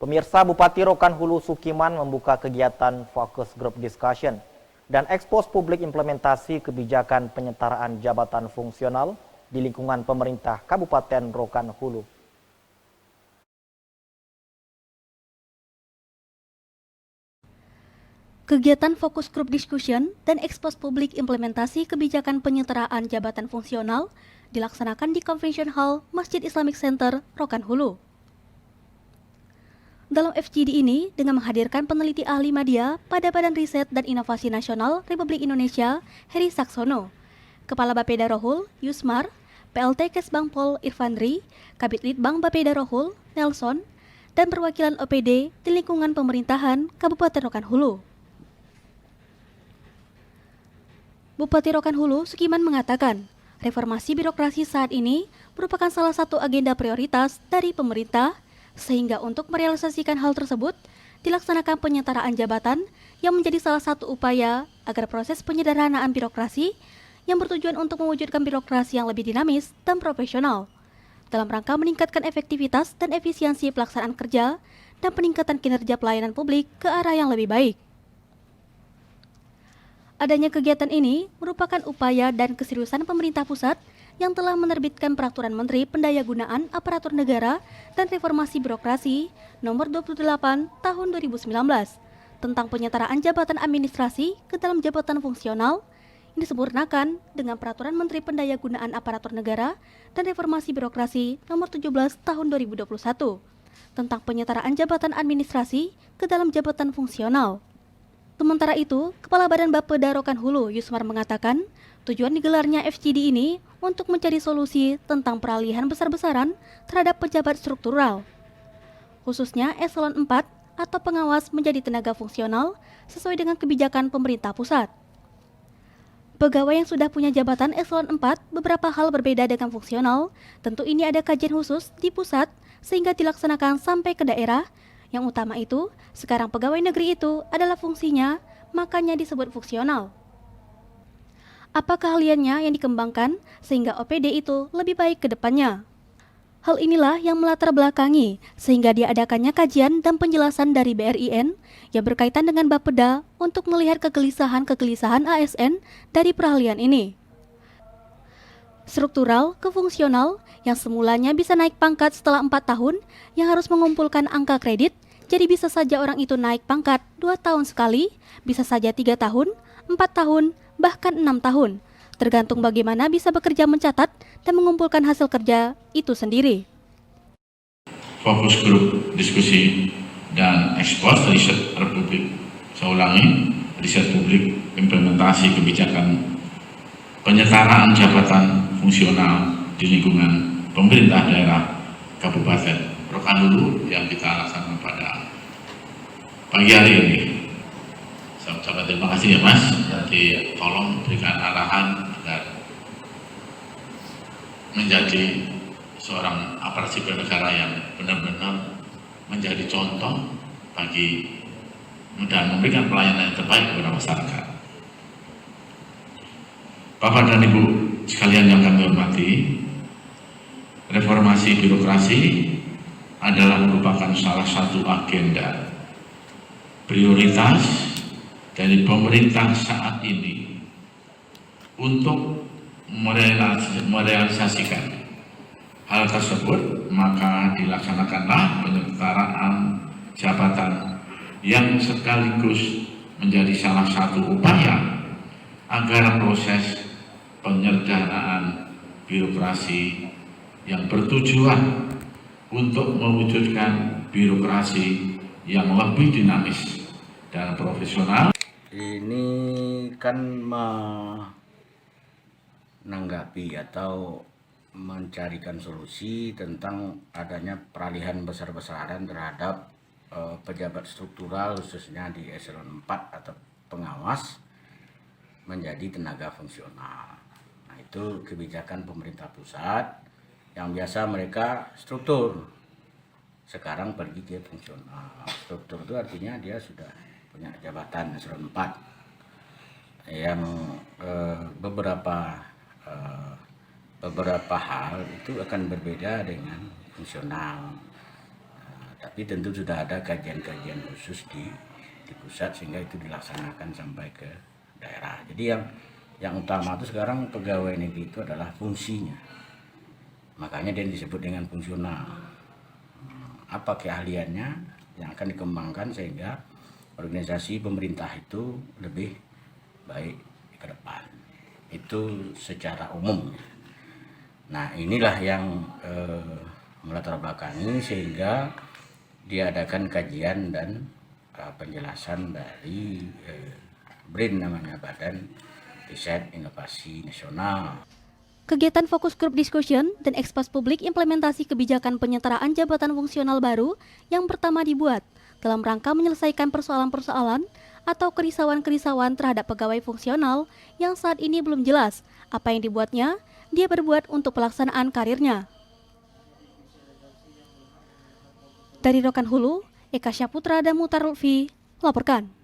Pemirsa, Bupati Rokan Hulu Sukiman membuka kegiatan Focus Group Discussion dan ekspos publik implementasi kebijakan penyetaraan jabatan fungsional di lingkungan pemerintah Kabupaten Rokan Hulu. Kegiatan Focus Group Discussion dan ekspos publik implementasi kebijakan penyetaraan jabatan fungsional dilaksanakan di Convention Hall Masjid Islamic Center, Rokan Hulu. Dalam FGD ini, dengan menghadirkan peneliti ahli media pada Badan Riset dan Inovasi Nasional Republik Indonesia, Heri Saksono, Kepala Bapeda Rohul, Yusmar, PLT Kesbangpol Irfandri, Kabid Litbang Bapeda Rohul, Nelson, dan perwakilan OPD di lingkungan pemerintahan Kabupaten Rokan Hulu. Bupati Rokan Hulu, Sukiman mengatakan, reformasi birokrasi saat ini merupakan salah satu agenda prioritas dari pemerintah, sehingga untuk merealisasikan hal tersebut, dilaksanakan penyetaraan jabatan yang menjadi salah satu upaya agar proses penyederhanaan birokrasi yang bertujuan untuk mewujudkan birokrasi yang lebih dinamis dan profesional, dalam rangka meningkatkan efektivitas dan efisiensi pelaksanaan kerja dan peningkatan kinerja pelayanan publik ke arah yang lebih baik. Adanya kegiatan ini merupakan upaya dan keseriusan pemerintah pusat yang telah menerbitkan Peraturan Menteri Pendayagunaan Aparatur Negara dan Reformasi Birokrasi Nomor 28 Tahun 2019 tentang penyetaraan jabatan administrasi ke dalam jabatan fungsional yang disempurnakan dengan Peraturan Menteri Pendayagunaan Aparatur Negara dan Reformasi Birokrasi Nomor 17 Tahun 2021 tentang penyetaraan jabatan administrasi ke dalam jabatan fungsional. Sementara itu, Kepala Badan Bapeda Rokan Hulu, Yusmar, mengatakan tujuan digelarnya FGD ini untuk mencari solusi tentang peralihan besar-besaran terhadap pejabat struktural, khususnya eselon 4 atau pengawas menjadi tenaga fungsional sesuai dengan kebijakan pemerintah pusat. Pegawai yang sudah punya jabatan eselon 4 beberapa hal berbeda dengan fungsional, tentu ini ada kajian khusus di pusat sehingga dilaksanakan sampai ke daerah. Yang utama itu, sekarang pegawai negeri itu adalah fungsinya, makanya disebut fungsional. Apa keahliannya yang dikembangkan sehingga OPD itu lebih baik ke depannya? Hal inilah yang melatar belakangi sehingga diadakannya kajian dan penjelasan dari BRIN yang berkaitan dengan Bapeda untuk melihat kegelisahan-kegelisahan ASN dari perahlian ini. Struktural ke fungsional yang semulanya bisa naik pangkat setelah 4 tahun yang harus mengumpulkan angka kredit, jadi bisa saja orang itu naik pangkat 2 tahun sekali, bisa saja 3 tahun, 4 tahun, bahkan 6 tahun, tergantung bagaimana bisa bekerja mencatat dan mengumpulkan hasil kerja itu sendiri. Fokus grup diskusi dan ekspos riset Republik, saya ulangi, riset publik implementasi kebijakan penyetaraan jabatan fungsional di lingkungan pemerintah daerah Kabupaten Rokan Hulu yang kita laksanakan pada pagi hari ini. Saya ucapkan terima kasih ya Mas, nanti tolong berikan arahan agar menjadi seorang aparat sipil negara yang benar-benar menjadi contoh bagi dan memberikan pelayanan yang terbaik kepada masyarakat. Bapak dan Ibu sekalian yang kami hormati, reformasi birokrasi adalah merupakan salah satu agenda prioritas dari pemerintah saat ini untuk merealisasikan hal tersebut, maka dilaksanakanlah penyetaraan jabatan yang sekaligus menjadi salah satu upaya agar proses penyederhanaan birokrasi yang bertujuan untuk mewujudkan birokrasi yang lebih dinamis dan profesional. Ini kan menanggapi atau mencarikan solusi tentang adanya peralihan besar-besaran terhadap pejabat struktural khususnya di eselon 4 atau pengawas menjadi tenaga fungsional. Nah, itu kebijakan pemerintah pusat yang biasa mereka struktur, sekarang pergi ke fungsional. Struktur itu artinya dia sudah punya jabatan eselon 4 yang beberapa hal itu akan berbeda dengan fungsional. Tapi tentu sudah ada kajian-kajian khusus di pusat sehingga itu dilaksanakan sampai ke daerah. Jadi yang utama itu sekarang pegawai negeri itu adalah fungsinya. Makanya dia disebut dengan fungsional. Apa keahliannya yang akan dikembangkan sehingga organisasi pemerintah itu lebih baik ke depan. Itu secara umum. Nah, inilah yang melatar belakangi sehingga diadakan kajian dan penjelasan dari BRIN, namanya Badan Riset Inovasi Nasional. Kegiatan fokus group discussion dan ekspos publik implementasi kebijakan penyetaraan jabatan fungsional baru yang pertama dibuat dalam rangka menyelesaikan persoalan-persoalan atau kerisauan-kerisauan terhadap pegawai fungsional yang saat ini belum jelas apa yang dibuatnya, dia berbuat untuk pelaksanaan karirnya. Dari Rokan Hulu, Eka Syaputra dan Mutar Lutfi, melaporkan.